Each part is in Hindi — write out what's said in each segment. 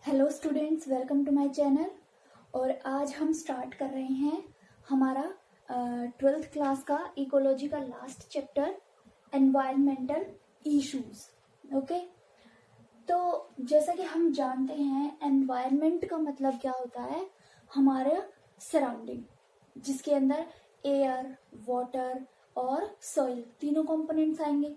Hello students, welcome to my channel. और आज हम स्टार्ट कर रहे हैं हमारा 12th क्लास का इकोलॉजी का last chapter, environmental issues. Okay, तो जैसा कि हम जानते हैं एनवायरनमेंट का मतलब क्या होता है, हमारा सराउंडिंग, जिसके अंदर एयर, वाटर और सॉइल तीनों कंपोनेंट्स आएंगे।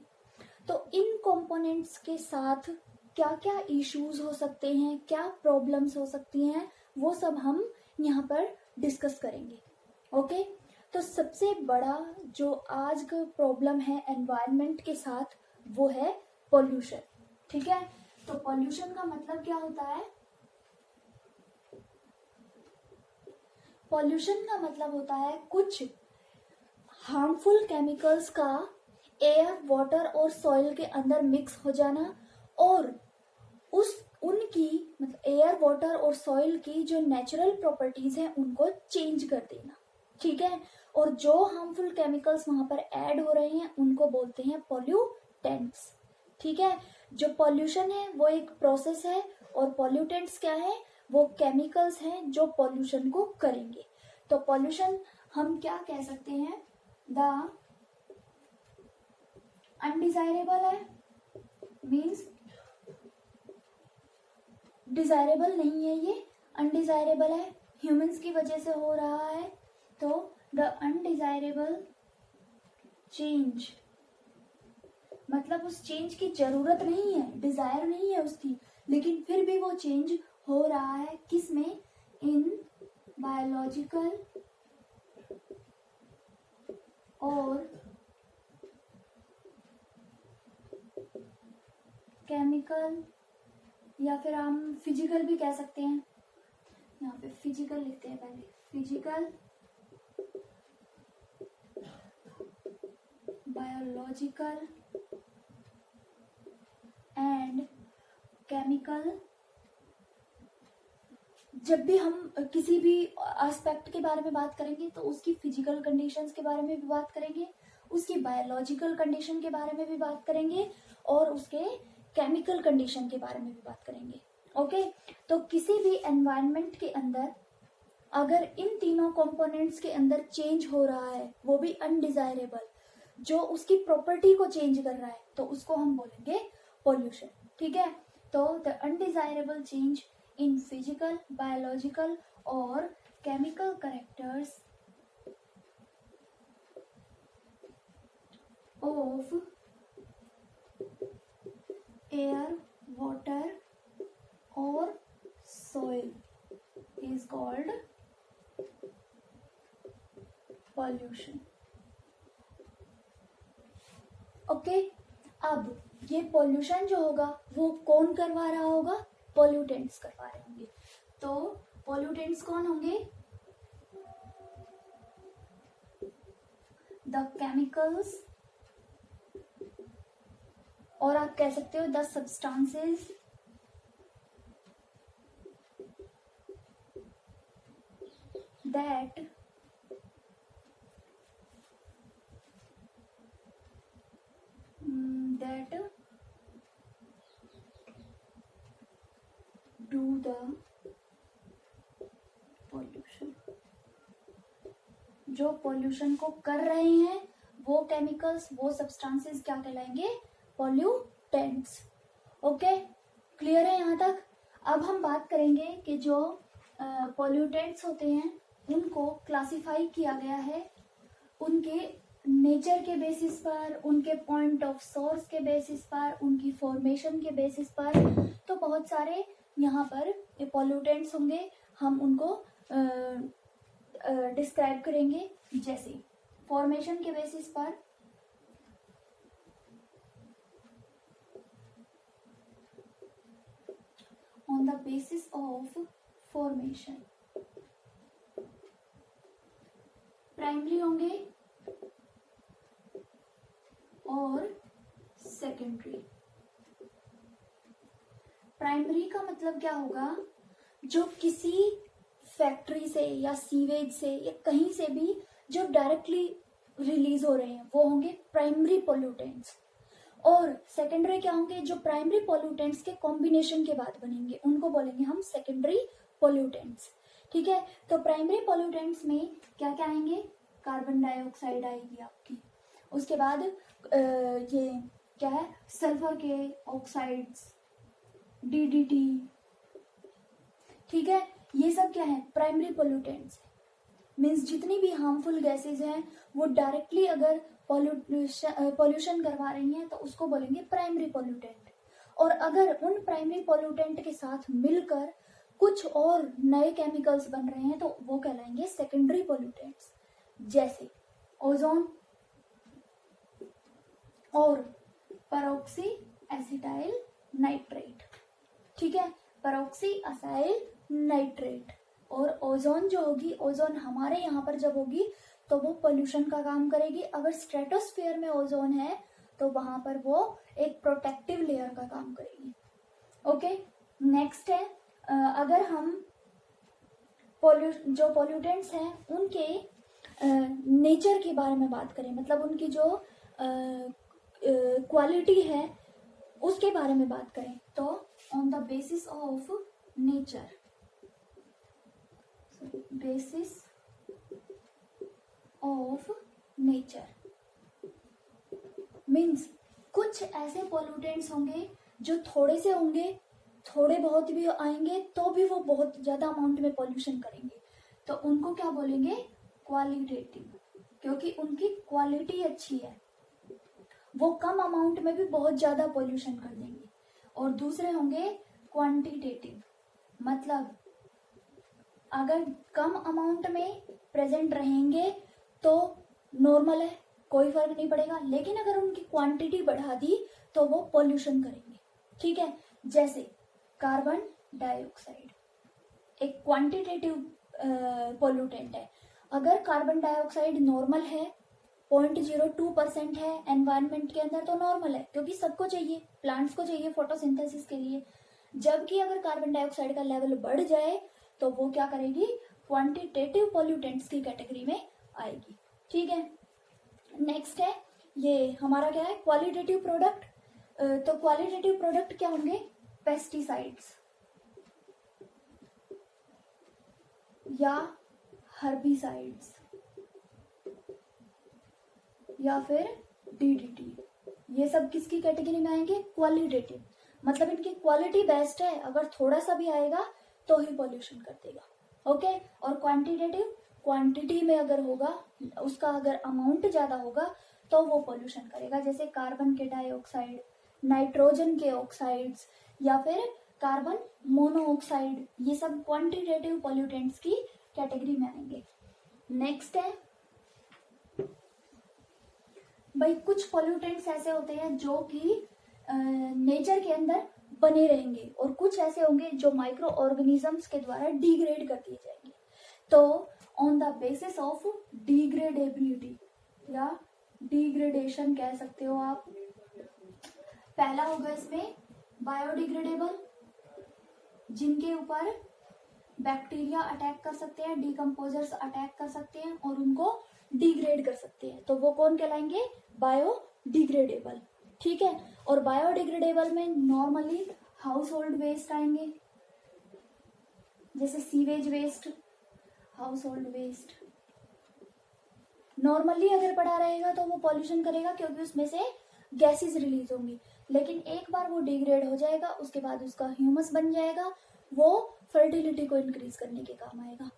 तो इन कंपोनेंट्स के साथ क्या क्या इश्यूज हो सकते हैं, क्या प्रॉब्लम्स हो सकती हैं, वो सब हम यहाँ पर डिस्कस करेंगे। ओके, तो सबसे बड़ा जो आज का प्रॉब्लम है एनवायरनमेंट के साथ वो है पोल्यूशन। ठीक है, तो पोल्यूशन का मतलब क्या होता है? पोल्यूशन का मतलब होता है कुछ हार्मफुल केमिकल्स का एयर, वाटर और सॉइल के अंदर मिक्स हो जाना और उनकी मतलब एयर, वाटर और सॉइल की जो नेचुरल प्रॉपर्टीज हैं उनको चेंज कर देना। ठीक है, और जो हार्मफुल केमिकल्स वहां पर ऐड हो रहे हैं उनको बोलते हैं पॉल्यूटेंट्स। ठीक है, जो पॉल्यूशन है वो एक प्रोसेस है और पॉल्यूटेंट्स क्या है? वो केमिकल्स हैं जो पॉल्यूशन को करेंगे। तो पॉल्यूशन हम क्या कह सकते हैं? द अनडिजायरेबल है, मीन्स डिजायरेबल नहीं है, ये अनडिजायरेबल है, ह्यूमंस की वजह से हो रहा है। तो द अनडिजायरेबल चेंज मतलब उस चेंज की जरूरत नहीं है, डिजायर नहीं है उसकी, लेकिन फिर भी वो चेंज हो रहा है। किसमें? इन बायोलॉजिकल और केमिकल, या फिर हम फिजिकल भी कह सकते हैं। यहाँ पे फिजिकल लिखते हैं पहले, फिजिकल, बायोलॉजिकल एंड केमिकल। जब भी हम किसी भी एस्पेक्ट के बारे में बात करेंगे तो उसकी फिजिकल कंडीशंस के बारे में भी बात करेंगे, उसकी बायोलॉजिकल कंडीशन के बारे में भी बात करेंगे और उसके केमिकल कंडीशन के बारे में भी बात करेंगे। ओके, तो किसी भी एनवायरनमेंट के अंदर अगर इन तीनों कंपोनेंट्स के अंदर चेंज हो रहा है, वो भी अनडिजायरेबल, जो उसकी प्रॉपर्टी को चेंज कर रहा है, तो उसको हम बोलेंगे पोल्यूशन। ठीक है, तो the undesirable change in physical, biological और chemical characters of air, water और soil is called pollution. Okay, अब ये पोल्यूशन जो होगा वो कौन करवा रहा होगा? पोल्यूटेंट्स करवा रहे होंगे। तो पोल्यूटेंट्स कौन होंगे? द केमिकल्स, और आप कह सकते हो the substances that do the pollution। जो पोल्यूशन को कर रहे हैं वो केमिकल्स, वो सब्सटेंसेस क्या कहलाएंगे? पोल्यूटेंट्स। ओके, क्लियर है यहाँ तक? अब हम बात करेंगे कि जो पोल्यूटेंट्स होते हैं उनको क्लासिफाई किया गया है उनके नेचर के बेसिस पर, उनके पॉइंट ऑफ सोर्स के बेसिस पर, उनकी फॉर्मेशन के बेसिस पर। तो बहुत सारे यहाँ पर पोल्यूटेंट्स होंगे, हम उनको डिस्क्राइब करेंगे। जैसे फॉर्मेशन के बेसिस पर on the basis of formation primary होंगे और सेकेंडरी। प्राइमरी का मतलब क्या होगा? जो किसी फैक्ट्री से या सीवेज से या कहीं से भी जो डायरेक्टली रिलीज हो रहे हैं वो होंगे प्राइमरी पोल्यूटेंट्स। और सेकेंडरी क्या होंगे, जो प्राइमरी पोल्यूटेंट्स के कॉम्बिनेशन के बाद बनेंगे उनको बोलेंगे हम सेकेंडरी पोल्यूटेंट्स। ठीक है, तो प्राइमरी पोल्यूटेंट्स में क्या क्या आएंगे, कार्बन डाइऑक्साइड आएगी आपकी, उसके बाद ये क्या है, सल्फर के ऑक्साइड्स, डीडीटी। ठीक है, ये सब क्या है, प्राइमरी पोल्यूटेंट्स। मीन्स जितनी भी हार्मफुल गैसेज हैं वो डायरेक्टली अगर पॉल्यूशन करवा रही हैं तो उसको बोलेंगे प्राइमरी पोल्यूटेंट। और अगर उन प्राइमरी पोल्यूटेंट के साथ मिलकर कुछ और नए केमिकल्स बन रहे हैं तो वो कहलाएंगे सेकेंडरी पोल्यूटेंट्स, जैसे ओजोन और परऑक्सी एसिटाइल नाइट्रेट। ठीक है, परऑक्सी एसाइल नाइट्रेट। और ओजोन जो होगी, ओजोन हमारे यहाँ पर जब होगी तो वो पोल्यूशन का काम करेगी। अगर स्ट्रेटोस्फेयर में ओजोन है तो वहां पर वो एक प्रोटेक्टिव लेयर का काम करेगी। ओके, नेक्स्ट है अगर हम जो पोल्यूटेंट्स हैं उनके नेचर के बारे में बात करें, मतलब उनकी जो क्वालिटी है उसके बारे में बात करें, तो on the basis of nature, basis of nature means कुछ ऐसे पोल्यूटेंट्स होंगे जो थोड़े से होंगे, थोड़े बहुत भी आएंगे तो भी वो बहुत ज्यादा अमाउंट में पोल्यूशन करेंगे, तो उनको क्या बोलेंगे, क्वालिटेटिव, क्योंकि उनकी क्वालिटी अच्छी है, वो कम अमाउंट में भी बहुत ज्यादा पोल्यूशन कर देंगे। और दूसरे होंगे क्वांटिटेटिव, मतलब अगर कम अमाउंट में प्रेजेंट रहेंगे तो नॉर्मल है, कोई फर्क नहीं पड़ेगा, लेकिन अगर उनकी क्वांटिटी बढ़ा दी तो वो पोल्यूशन करेंगे। ठीक है, जैसे कार्बन डाइऑक्साइड एक क्वांटिटेटिव पोल्यूटेंट है। अगर कार्बन डाइऑक्साइड नॉर्मल है, 0.02% है एनवायरनमेंट के अंदर, तो नॉर्मल है क्योंकि सबको चाहिए, प्लांट्स को चाहिए फोटोसिंथेसिस के लिए। जबकि अगर कार्बन डाइऑक्साइड का लेवल बढ़ जाए तो वो क्या करेगी, क्वांटिटेटिव पोल्यूटेंट्स की कैटेगरी में आएगी। ठीक है, नेक्स्ट है ये हमारा क्या है, क्वालिटेटिव प्रोडक्ट। तो क्वालिटेटिव प्रोडक्ट क्या होंगे, पेस्टिसाइड्स या हर्बिसाइड्स या फिर डीडीटी, ये सब किसकी कैटेगरी में आएंगे, क्वालिटेटिव, मतलब इनकी क्वालिटी बेस्ट है, अगर थोड़ा सा भी आएगा तो ही पोल्यूशन कर देगा। ओके, और क्वांटिटेटिव, क्वांटिटी में अगर होगा, उसका अगर अमाउंट ज्यादा होगा तो वो पोल्यूशन करेगा, जैसे कार्बन के डाइऑक्साइड, नाइट्रोजन के ऑक्साइड्स या फिर कार्बन मोनोऑक्साइड, ये सब क्वांटिटेटिव पोल्यूटेंट्स की कैटेगरी में आएंगे। नेक्स्ट है भाई, कुछ पोल्यूटेंट्स ऐसे होते हैं जो कि नेचर के अंदर बने रहेंगे और कुछ ऐसे होंगे जो माइक्रो ऑर्गेनिजम्स के द्वारा डिग्रेड कर दिए जाएंगे। तो ऑन द बेसिस ऑफ डिग्रेडेबिलिटी या डिग्रेडेशन कह सकते हो आप, पहला होगा इसमें बायोडिग्रेडेबल, जिनके ऊपर बैक्टीरिया अटैक कर सकते हैं, डिकम्पोजर्स अटैक कर सकते हैं और उनको डिग्रेड कर सकते हैं, तो वो कौन कहलाएंगे, बायोडिग्रेडेबल। ठीक है, और बायोडिग्रेडेबल में नॉर्मली हाउस होल्ड वेस्ट आएंगे, जैसे sewage waste, household waste. Normally अगर पड़ा रहेगा तो वो पॉल्यूशन करेगा क्योंकि उसमें से गैसेस रिलीज होंगी, लेकिन एक बार वो डिग्रेड हो जाएगा उसके बाद उसका ह्यूमस बन जाएगा, वो फर्टिलिटी को इंक्रीज करने के काम आएगा।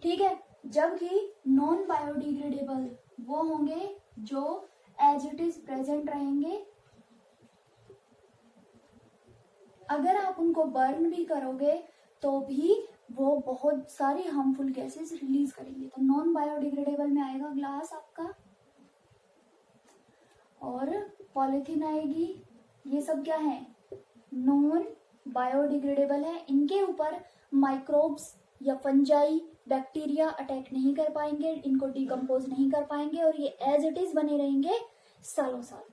ठीक है, जबकि नॉन बायोडिग्रेडेबल वो होंगे जो एज इट इज प्रेजेंट रहेंगे, अगर आप उनको बर्न भी करोगे तो भी वो बहुत सारी हार्मफुल गैसेस रिलीज करेंगे, तो नॉन बायोडिग्रेडेबल में आएगा ग्लास आपका, और पॉलिथीन आएगी। ये सब क्या है, नॉन बायोडिग्रेडेबल है, इनके ऊपर माइक्रोब्स या फंजाई, बैक्टीरिया अटैक नहीं कर पाएंगे, इनको डिकम्पोज नहीं कर पाएंगे और ये एज इट इज बने रहेंगे सालों साल।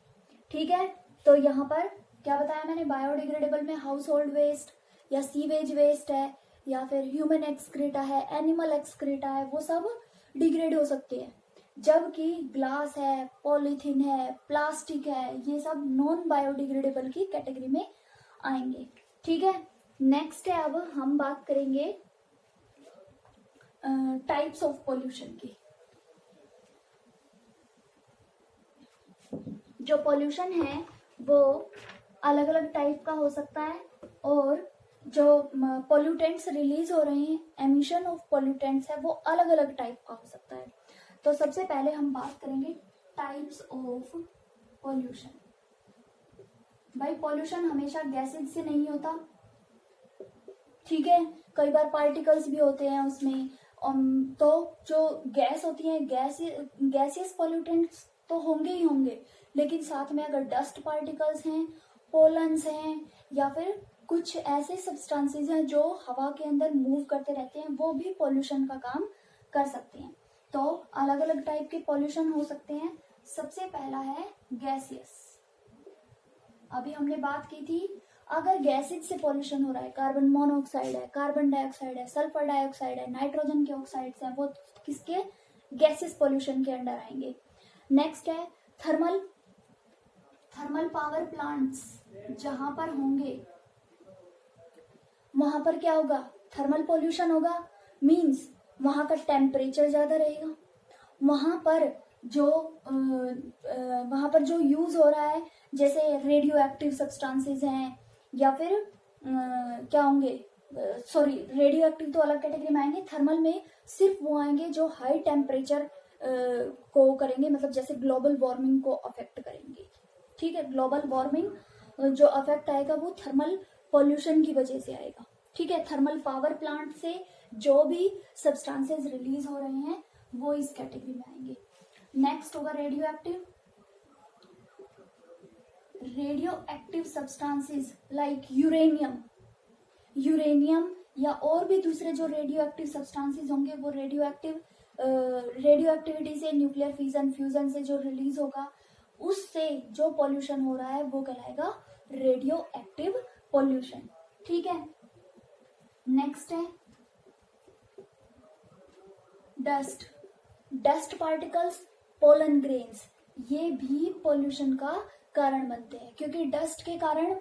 ठीक है, तो यहाँ पर क्या बताया मैंने, बायोडिग्रेडेबल में हाउस होल्ड वेस्ट या सीवेज वेस्ट है या फिर ह्यूमन एक्सक्रीटा है, एनिमल एक्सक्रीटा है, वो सब डिग्रेड हो सकते हैं। जबकि ग्लास है, पॉलीथीन है, प्लास्टिक है, ये सब नॉन बायोडिग्रेडेबल की कैटेगरी में आएंगे। ठीक है, नेक्स्ट है, अब हम बात करेंगे टाइप्स ऑफ पोल्यूशन की। जो पोल्यूशन है वो अलग अलग टाइप का हो सकता है, और जो पोल्यूटेंट्स रिलीज हो रहे हैं, एमिशन ऑफ पोल्यूटेंट्स है, वो अलग अलग टाइप का हो सकता है। तो सबसे पहले हम बात करेंगे टाइप्स ऑफ पोल्यूशन। भाई पॉल्यूशन हमेशा गैसेज से नहीं होता, ठीक है, कई बार पार्टिकल्स भी होते हैं उसमें। तो जो गैस होती है, गैसियस पॉल्यूटेंट्स तो होंगे ही होंगे, लेकिन साथ में अगर डस्ट पार्टिकल्स हैं, पोलन्स हैं, या फिर कुछ ऐसे सब्सटेंसेस हैं जो हवा के अंदर मूव करते रहते हैं, वो भी पॉल्यूशन का काम कर सकते हैं। तो अलग अलग टाइप के पॉल्यूशन हो सकते हैं। सबसे पहला है गैसियस। अभी हमने बात की थी, अगर गैसेज से पॉल्यूशन हो रहा है, कार्बन मोनोऑक्साइड है, कार्बन डाइऑक्साइड है, सल्फर डाइऑक्साइड है, नाइट्रोजन के ऑक्साइड्स हैं, वो किसके गैसेस पॉल्यूशन के अंडर आएंगे। नेक्स्ट है थर्मल पावर प्लांट्स। जहां पर होंगे वहां पर क्या होगा, थर्मल पॉल्यूशन होगा। मींस वहां का टेम्परेचर ज्यादा रहेगा, वहां पर जो यूज हो रहा है, जैसे रेडियो एक्टिव सब्सटेंसेस हैं, या फिर क्या होंगे, सॉरी रेडियो एक्टिव तो अलग कैटेगरी में आएंगे। थर्मल में सिर्फ वो आएंगे जो हाई टेम्परेचर को करेंगे, मतलब जैसे ग्लोबल वार्मिंग को अफेक्ट करेंगे। ठीक है, ग्लोबल वार्मिंग जो अफेक्ट आएगा वो थर्मल पॉल्यूशन की वजह से आएगा। ठीक है, थर्मल पावर प्लांट से जो भी सब्सटेंसेस रिलीज हो रहे हैं वो इस कैटेगरी में आएंगे। नेक्स्ट होगा radio active substances like uranium या और भी दूसरे जो रेडियो एक्टिव सब्सटेंसेस होंगे, वो रेडियो एक्टिविटी से, न्यूक्लियर फ्यूजन से जो रिलीज होगा, उससे जो पॉल्यूशन हो रहा है वो कहलाएगा रेडियो एक्टिव पॉल्यूशन। ठीक है, नेक्स्ट है डस्ट पार्टिकल्स, पोलन ग्रेन्स। ये भी पॉल्यूशन का कारण बनते हैं, क्योंकि डस्ट के कारण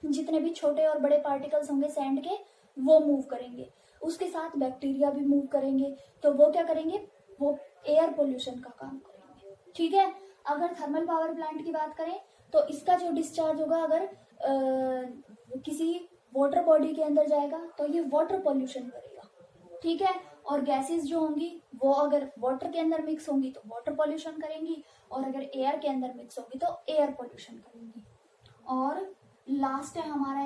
जितने भी छोटे और बड़े पार्टिकल्स होंगे सैंड के, वो मूव करेंगे, उसके साथ बैक्टीरिया भी मूव करेंगे, तो वो क्या करेंगे, वो एयर पोल्यूशन का काम करेंगे। ठीक है, अगर थर्मल पावर प्लांट की बात करें तो इसका जो डिस्चार्ज होगा, अगर किसी वाटर बॉडी के अंदर जाएगा तो ये वाटर पोल्यूशन करेगा। ठीक है, और गैसेस जो होंगी वो अगर वाटर के अंदर मिक्स होंगी तो वाटर पोल्यूशन करेंगी, और अगर एयर के अंदर मिक्स होगी तो एयर पोल्यूशन करेंगी। और लास्ट है हमारा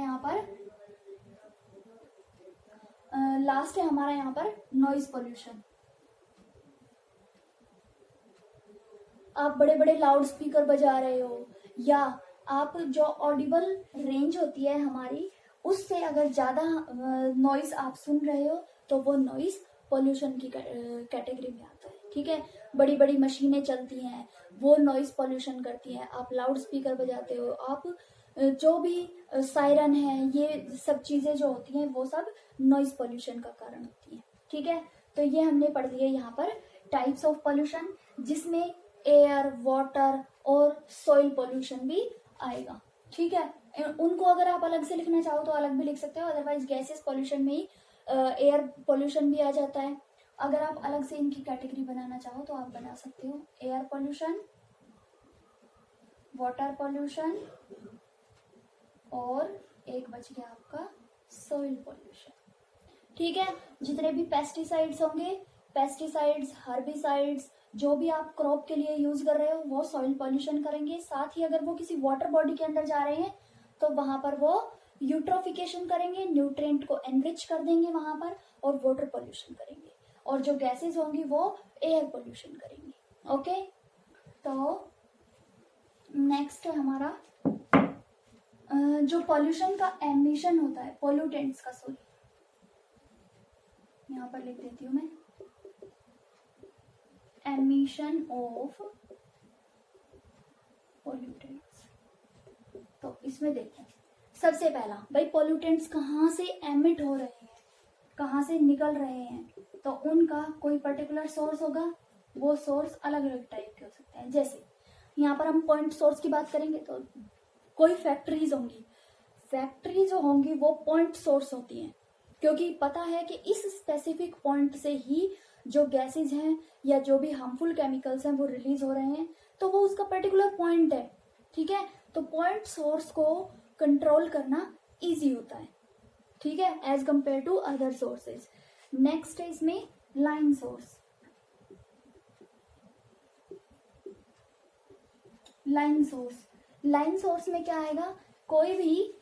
यहाँ पर नॉइज पोल्यूशन। आप बड़े बड़े लाउड स्पीकर बजा रहे हो, या आप जो ऑडिबल रेंज होती है हमारी, उससे अगर ज्यादा नॉइज आप सुन रहे हो तो वो नॉइज पोल्यूशन की कैटेगरी में आता है। ठीक है, बड़ी बड़ी मशीनें चलती हैं, वो नॉइज पोल्यूशन करती हैं। आप लाउड स्पीकर बजाते हो, आप जो भी सायरन है, ये सब चीजें जो होती हैं वो सब नॉइज पोल्यूशन का कारण होती हैं। ठीक है, तो ये हमने पढ़ लिया यहाँ पर टाइप्स ऑफ पोल्यूशन, जिसमें एयर, वाटर और सॉइल पोल्यूशन भी आएगा। ठीक है, उनको अगर आप अलग से लिखना चाहो तो अलग भी लिख सकते हो, अदरवाइज गैसेस पोल्यूशन में ही एयर पोल्यूशन भी आ जाता है। अगर आप अलग से इनकी कैटेगरी बनाना चाहो तो आप बना सकते हो, एयर पोल्यूशन, वाटर पोल्यूशन, और एक बच गया आपका सॉइल पोल्यूशन। ठीक है, जितने भी पेस्टिसाइड्स होंगे, पेस्टिसाइड्स, हर्बिसाइड्स, जो भी आप क्रॉप के लिए यूज कर रहे हो वो सॉइल पोल्यूशन करेंगे। साथ ही अगर वो किसी वाटर बॉडी के अंदर जा रहे हैं तो वहां पर वो यूट्रोफिकेशन करेंगे, न्यूट्रिएंट को एनरिच कर देंगे वहां पर, और वाटर पोल्यूशन करेंगे। और जो गैसेस होंगी वो एयर पोल्यूशन करेंगे। ओके, तो नेक्स्ट है हमारा जो पोल्यूशन का एमिशन होता है, पोल्यूटेंट्स का, सॉरी यहाँ पर लिख देती हूँ मैं, एमिशन ऑफ पोल्यूटेंट्स। तो इसमें देखें, सबसे पहला भाई पोल्यूटेंट्स कहाँ से एमिट हो रहे हैं, कहाँ से निकल रहे हैं, तो उनका कोई पर्टिकुलर सोर्स होगा, वो सोर्स अलग अलग टाइप के हो सकते हैं। जैसे यहाँ पर हम पॉइंट सोर्स की बात करेंगे तो कोई फैक्ट्रीज होंगी, फैक्ट्री जो होंगी वो पॉइंट सोर्स होती हैं, क्योंकि पता है कि इस स्पेसिफिक पॉइंट से ही जो गैसेज हैं या जो भी हार्मफुल केमिकल्स हैं वो रिलीज हो रहे हैं, तो वो उसका पर्टिकुलर पॉइंट है। ठीक है, तो पॉइंट सोर्स को कंट्रोल करना इजी होता है, ठीक है, as compare to other sources. Next है इसमें लाइन सोर्स। लाइन सोर्स में क्या आएगा, कोई भी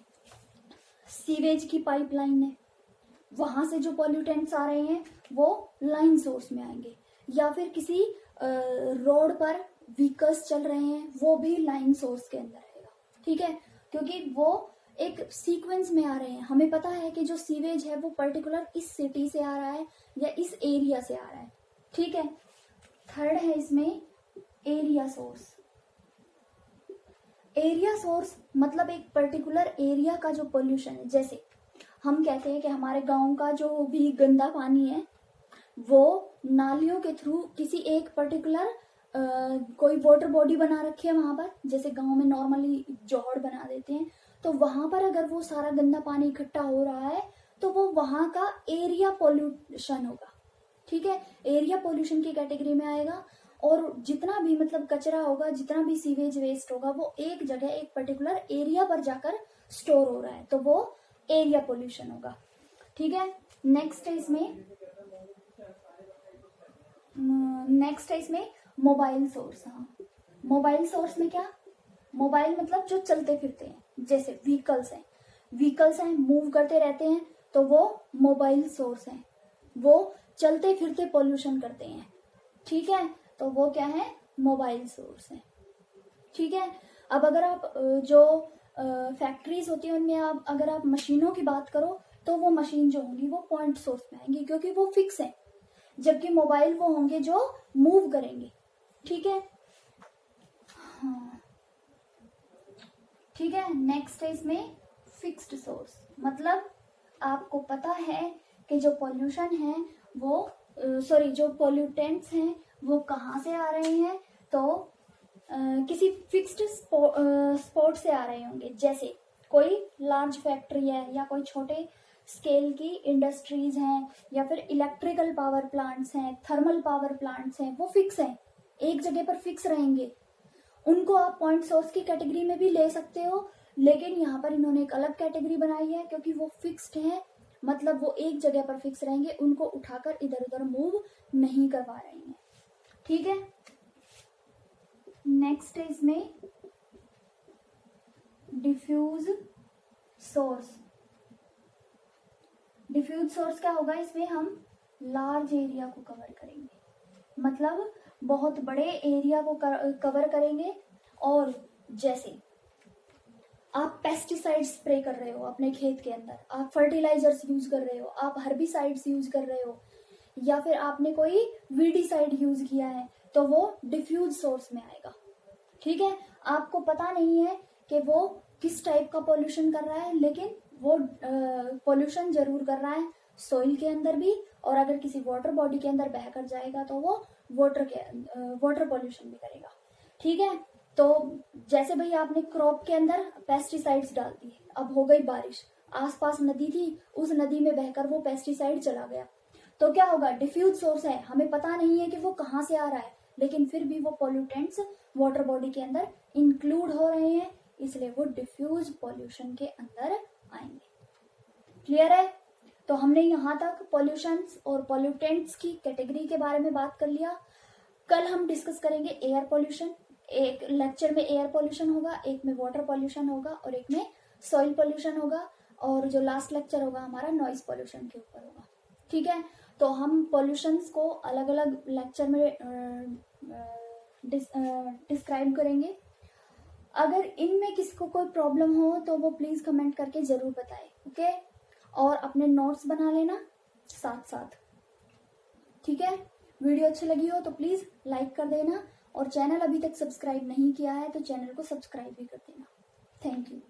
सीवेज की पाइपलाइन है, वहां से जो पॉल्यूटेंट्स आ रहे हैं वो लाइन सोर्स में आएंगे, या फिर किसी रोड पर व्हीकल्स चल रहे हैं वो भी लाइन सोर्स के अंदर आएगा। ठीक है, क्योंकि वो एक सीक्वेंस में आ रहे हैं। हमें पता है कि जो सीवेज है वो पर्टिकुलर इस सिटी से आ रहा है या इस एरिया से आ रहा है। ठीक है, थर्ड है इसमें एरिया सोर्स। एरिया सोर्स मतलब एक पर्टिकुलर एरिया का जो पोल्यूशन है, जैसे हम कहते हैं कि हमारे गांव का जो भी गंदा पानी है वो नालियों के थ्रू किसी एक पर्टिकुलर कोई वाटर बॉडी बना रखी है वहां पर, जैसे गांव में नॉर्मली जोहड़ बना देते हैं, तो वहां पर अगर वो सारा गंदा पानी इकट्ठा हो रहा है तो वो वहां का एरिया पोल्यूशन होगा। ठीक है, एरिया पोल्यूशन की कैटेगरी में आएगा। और जितना भी मतलब कचरा होगा, जितना भी सीवेज वेस्ट होगा, वो एक जगह एक पर्टिकुलर एरिया पर जाकर स्टोर हो रहा है, तो वो एरिया पोल्यूशन होगा। ठीक है, नेक्स्ट है इसमें मोबाइल सोर्स। हाँ, मोबाइल सोर्स में क्या, मोबाइल मतलब जो चलते फिरते हैं, जैसे व्हीकल्स हैं मूव करते रहते हैं, तो वो मोबाइल सोर्स हैं, वो चलते फिरते पोल्यूशन करते हैं। ठीक है, तो वो क्या है, मोबाइल सोर्स है। ठीक है, अब अगर आप जो फैक्ट्रीज होती है उनमें अगर आप मशीनों की बात करो तो वो मशीन जो होंगी वो पॉइंट सोर्स में आएंगी, क्योंकि वो फिक्स है, जबकि मोबाइल वो होंगे जो मूव करेंगे। ठीक है, हाँ ठीक है। नेक्स्ट है इसमें फिक्स्ड सोर्स, मतलब आपको पता है कि जो पॉल्यूशन है वो जो पॉल्यूटेंट्स हैं वो कहाँ से आ रहे हैं, तो किसी फिक्स्ड स्पॉट से आ रहे होंगे। जैसे कोई लार्ज फैक्ट्री है या कोई छोटे स्केल की इंडस्ट्रीज हैं या फिर इलेक्ट्रिकल पावर प्लांट्स हैं, थर्मल पावर प्लांट्स हैं, वो फिक्स हैं, एक जगह पर फिक्स रहेंगे। उनको आप पॉइंट सोर्स की कैटेगरी में भी ले सकते हो, लेकिन यहाँ पर इन्होंने एक अलग कैटेगरी बनाई है क्योंकि वो फिक्स्ड है, मतलब वो एक जगह पर फिक्स रहेंगे, उनको उठाकर इधर उधर मूव नहीं करवा रहे हैं। ठीक है, नेक्स्ट है इसमें डिफ्यूज सोर्स। डिफ्यूज सोर्स क्या होगा, इसमें हम लार्ज एरिया को कवर करेंगे, मतलब बहुत बड़े एरिया को कवर करेंगे। और जैसे आप पेस्टिसाइड स्प्रे कर रहे हो अपने खेत के अंदर, आप फर्टिलाइजर्स यूज कर रहे हो, आप हर्बिसाइड्स यूज कर रहे हो, या फिर आपने कोई वीडीसाइड यूज किया है, तो वो डिफ्यूज सोर्स में आएगा। ठीक है, आपको पता नहीं है कि वो किस टाइप का पॉल्यूशन कर रहा है, लेकिन वो पॉल्यूशन जरूर कर रहा है सॉइल के अंदर भी, और अगर किसी वाटर बॉडी के अंदर बहकर जाएगा तो वो वाटर पॉल्यूशन भी करेगा। ठीक है, तो जैसे भाई आपने क्रॉप के अंदर पेस्टिसाइड्स डाल दिए, अब हो गई बारिश, आसपास नदी थी, उस नदी में बहकर वो पेस्टिसाइड चला गया, तो क्या होगा, डिफ्यूज सोर्स है, हमें पता नहीं है कि वो कहाँ से आ रहा है, लेकिन फिर भी वो पॉल्यूटेंट्स वाटर बॉडी के अंदर इंक्लूड हो रहे हैं, इसलिए वो डिफ्यूज पॉल्यूशन के अंदर आएंगे। क्लियर है, तो हमने यहाँ तक पॉल्यूशंस और पॉल्यूटेंट्स की कैटेगरी के बारे में बात कर लिया। कल हम डिस्कस करेंगे एयर पॉल्यूशन, एक लेक्चर में एयर पॉल्यूशन होगा, एक में वाटर पॉल्यूशन होगा और एक में सॉइल पॉल्यूशन होगा, और जो लास्ट लेक्चर होगा हमारा नॉइज पॉल्यूशन के ऊपर होगा। ठीक है, तो हम पॉल्यूशंस को अलग अलग लेक्चर में डिस्क्राइब करेंगे। अगर इनमें किसी को कोई प्रॉब्लम हो तो वो प्लीज कमेंट करके जरूर बताएं, ओके, और अपने नोट्स बना लेना साथ साथ। ठीक है, वीडियो अच्छी लगी हो तो प्लीज लाइक कर देना, और चैनल अभी तक सब्सक्राइब नहीं किया है तो चैनल को सब्सक्राइब भी कर देना। Thank you.